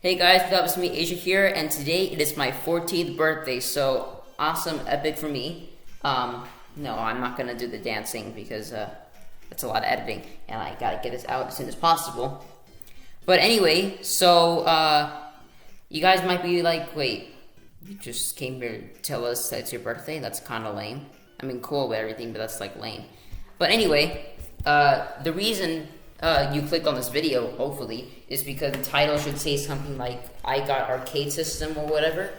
Hey guys, what's up? It's me, Asia here, and today it is my 14th birthday, so awesome, epic for me. No, I'm not gonna do the dancing because that's a lot of editing, and I gotta get this out as soon as possible. But anyway, you guys might be like, wait, you just came here to tell us that it's your birthday? That's kind of lame. I mean, cool with everything, but that's like lame. But anyway, the reason you clicked on this video, hopefully, is because the title should say something like, I got arcade system or whatever.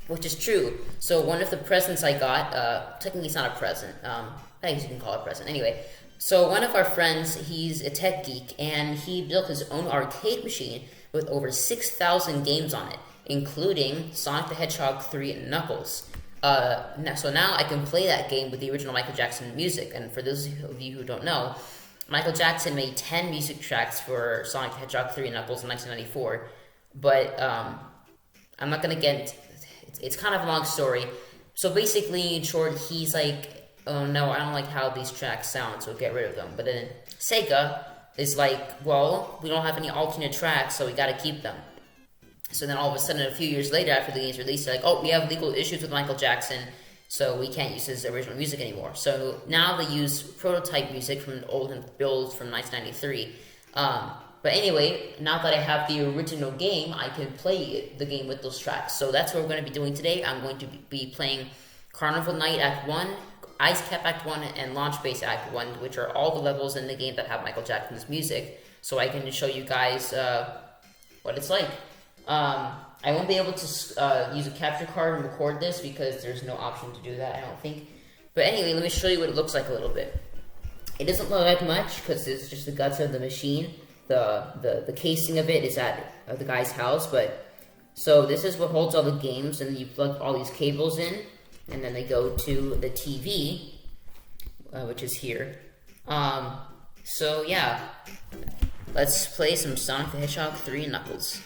Which is true. So one of the presents I got, technically it's not a present, I guess you can call it a present. Anyway, so one of our friends, he's a tech geek, and he built his own arcade machine with over 6,000 games on it, including Sonic the Hedgehog 3 and Knuckles. So now I can play that game with the original Michael Jackson music, and for those of you who don't know, Michael Jackson made 10 music tracks for Sonic the Hedgehog 3 and Knuckles in 1994, but I'm not gonna get, it's kind of a long story. So basically, in short, he's like, oh no, I don't like how these tracks sound, so get rid of them. But then Sega is like, well, we don't have any alternate tracks, so we gotta keep them. So then all of a sudden, a few years later, after the game's released, they're like, oh, we have legal issues with Michael Jackson, so we can't use his original music anymore. So now they use prototype music from an old build from 1993. But anyway, now that I have the original game, I can play the game with those tracks. So that's what we're going to be doing today. I'm going to be playing Carnival Night Act 1, Ice Cap Act 1, and Launch Base Act 1, which are all the levels in the game that have Michael Jackson's music. So I can show you guys what it's like. I won't be able to use a capture card and record this because there's no option to do that, I don't think. But anyway, let me show you what it looks like a little bit. It doesn't look like much because it's just the guts of the machine. The casing of it is at the guy's house, but so this is what holds all the games, and then you plug all these cables in, and then they go to the TV, which is here. So yeah, let's play some Sonic the Hedgehog 3 and Knuckles.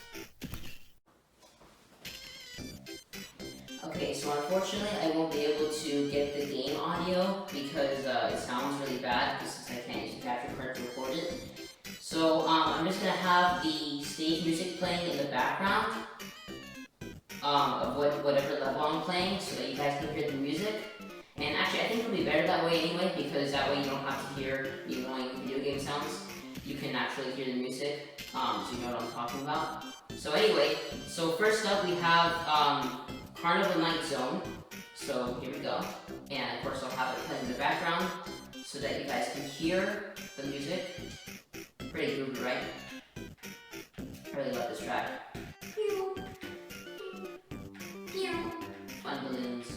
Okay, so unfortunately I won't be able to get the game audio because it sounds really bad since I can't use the capture card to record it. So I'm just going to have the stage music playing in the background of whatever level I'm playing so that you guys can hear the music. And actually I think it'll be better that way anyway, because that way you don't have to hear the annoying video game sounds. You can actually hear the music, so you know what I'm talking about. So anyway, so first up we have Carnival Night Zone. So here we go. And of course I'll have it playing in the background so that you guys can hear the music. Pretty groovy, right? I really love this track. Fun balloons.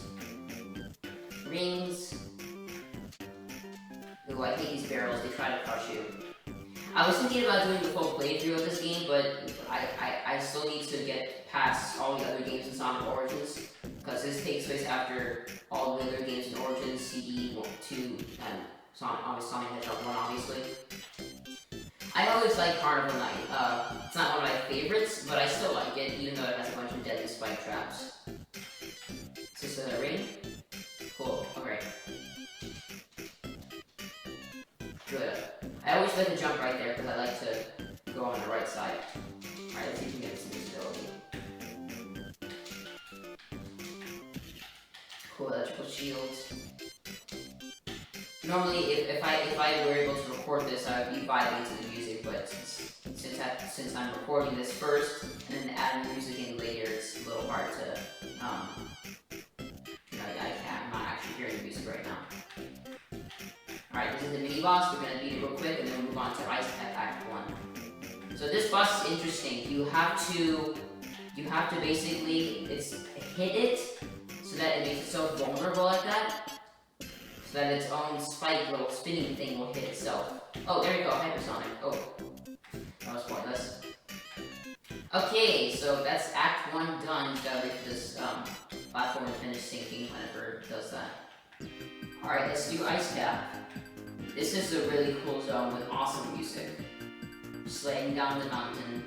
Rings. Ooh, I hate these barrels, they try to crush you. I was thinking about doing the full playthrough of this game, but I still need to get past all the other games in Sonic Origins, because this takes place after all the other games in Origins, CD 2, and Sonic Hedgehog 1, obviously. I always like Carnival Night. It's not one of my favorites, but I still like it, even though it has a bunch of deadly spike traps. Is this a ring? Cool, alright. Good. I always like to jump right there, because I like to go on the right side. Alright, let's see if we can get some visibility. Cool, electrical shields. Normally, if I were able to record this, I would be vibing to the music, but since I'm recording this first and then adding music in later, it's a little hard to, I'm not actually hearing the music right now. Alright, this is the mini boss. We're gonna beat it real quick and then we'll move on to Ice Cap Act 1. So this boss is interesting. You have to basically hit it so that it makes itself vulnerable like that. So that its own spike little spinning thing will hit itself. Oh, there you go, Hypersonic. Oh, that was pointless. Okay, so that's Act 1 done. Just gotta wait for this platform to finish sinking whenever it does that. Alright, let's do Ice Cap. This is a really cool zone with awesome music. Sliding down the mountain.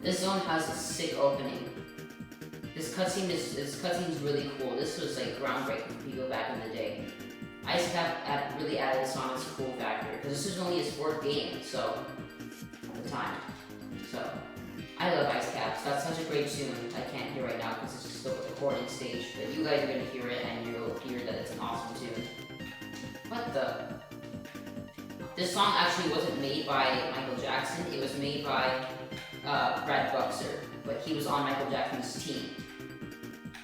This zone has a sick opening. This cutscene is really cool. This was like groundbreaking for people back in the day. Ice Cap really added Sonic's cool factor, because this is only his fourth game, so the time. So, I love Ice Caps. That's such a great tune. I can't hear right now because it's still at the recording stage, but you guys are gonna hear it and you'll hear that it's an awesome tune. What the? This song actually wasn't made by Michael Jackson. It was made by Brad Buxer, but he was on Michael Jackson's team.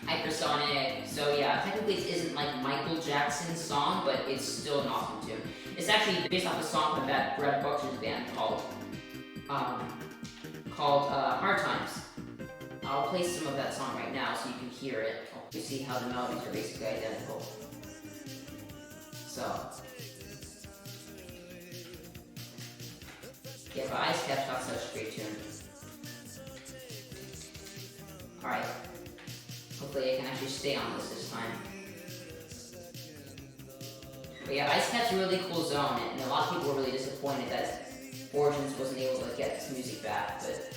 Hypersonic. So yeah, technically it isn't like Michael Jackson's song, but it's still an awesome tune. It's actually based off a song from that Brad Buxer's band called Hard Times. I'll play some of that song right now so you can hear it. You see how the melodies are basically identical. So yeah, but Ice Caps got such a great tune. Alright. Hopefully I can actually stay on this time. But yeah, Ice Cap's a really cool zone, and a lot of people were really disappointed that Origins wasn't able to get this music back, but...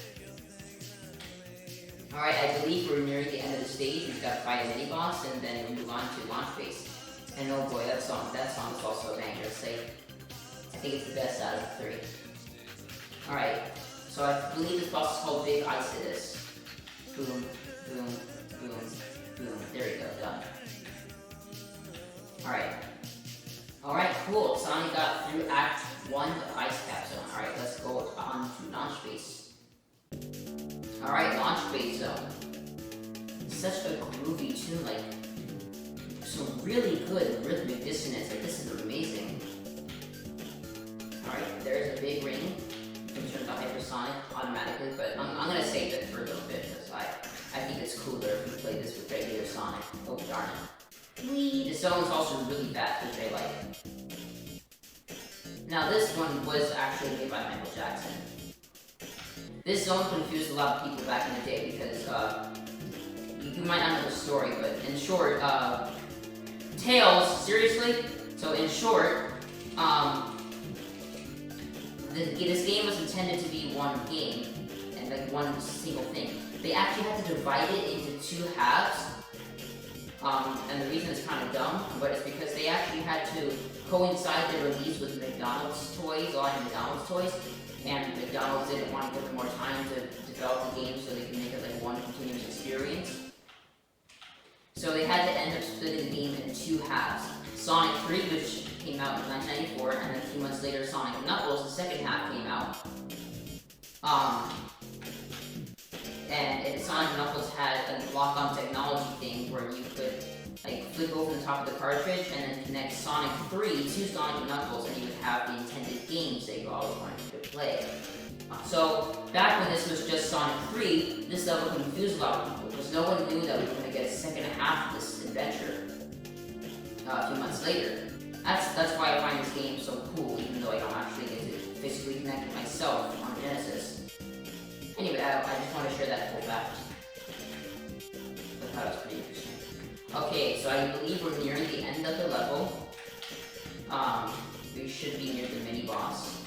Alright, I believe we're nearing the end of the stage. We've got to fight a mini-boss, and then we move on to Launch Phase. And oh boy, that song is also a banger. It's like, I think it's the best out of the three. Alright, so I believe this boss is called Big Icidus. Boom, boom, boom, boom. There we go, done. Alright, cool. Sonic got through Act 1 of Ice Cap Zone. Alright, let's go on to Launch Phase. Alright, Launch Phase Zone. Such a groovy tune, like, some really good rhythmic dissonance. Like, this is amazing. Alright, there's a big ring. You can turn the Hypersonic automatically, but I'm gonna save it for a little bit because I think it's cooler if we play this with regular Sonic. Oh darn it. Whee! The zone is also really fast, which I like. Now this one was actually made by Michael Jackson. This zone confused a lot of people back in the day because you might not know the story, but in short, Tails, seriously? So in short, this game was intended to be one game, and like one single thing. They actually had to divide it into two halves, and the reason it's kind of dumb, but it's because they actually had to coincide their release with McDonald's toys, a lot of McDonald's toys, and McDonald's didn't want to give them more time to develop the game so they can make it like one continuous experience. So they had to end up splitting the game in two halves. Sonic 3, which came out in 1994, and then a few months later Sonic & Knuckles, the second half, came out. And Sonic & Knuckles had a lock-on technology thing where you could like flip over the top of the cartridge and then connect Sonic 3 to Sonic & Knuckles, and you would have the intended games that you always wanted to play. So back when this was just Sonic 3, this level confused a lot of people because no one knew that we were going to get a second half of this adventure a few months later. That's why I find this game so cool, even though I don't actually get to physically connect it myself on Genesis. Anyway, I just want to share that cool fact. I thought it was pretty interesting. Okay, so I believe we're nearing the end of the level. We should be near the mini-boss.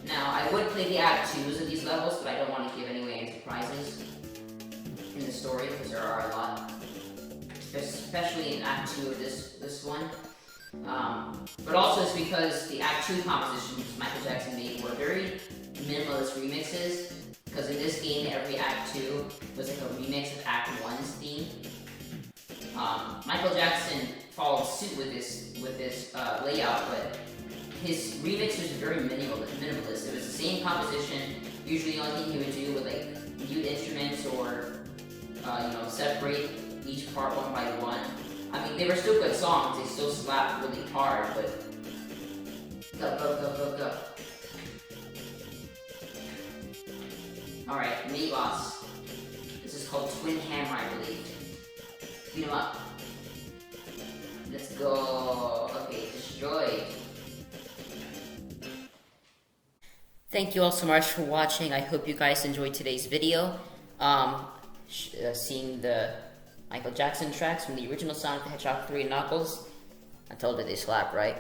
Now, I would play the Act 2s of these levels, but I don't want to give away any surprises in the story, because there are a lot. Especially in Act 2 of this one. But also it's because the Act 2 compositions Michael Jackson made were very minimalist remixes, because in this game every Act 2 was like a remix of Act 1's theme. Michael Jackson followed suit with this layout, but his remix was very minimalist. It was the same composition. Usually the only thing he would do would like mute instruments or separate each part one by one. I mean, they were still good songs. They still slapped really hard, but go. Alright, mini-boss. This is called Twin Hammer, I believe. Beat him up. Let's go. Okay, destroyed. Thank you all so much for watching. I hope you guys enjoyed today's video. Seeing the Michael Jackson tracks from the original Sonic the Hedgehog 3 and Knuckles. I told you they slap, right?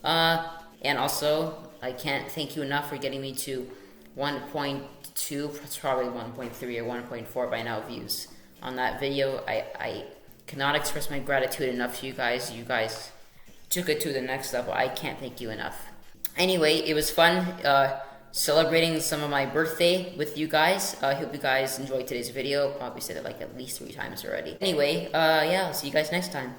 And also, I can't thank you enough for getting me to 1.2, probably 1.3 or 1.4 by now views on that video. I cannot express my gratitude enough to you guys. You guys took it to the next level. I can't thank you enough. Anyway, it was fun celebrating some of my birthday with you guys. I hope you guys enjoyed today's video. Probably said it like at least 3 times already. Anyway, yeah, I'll see you guys next time.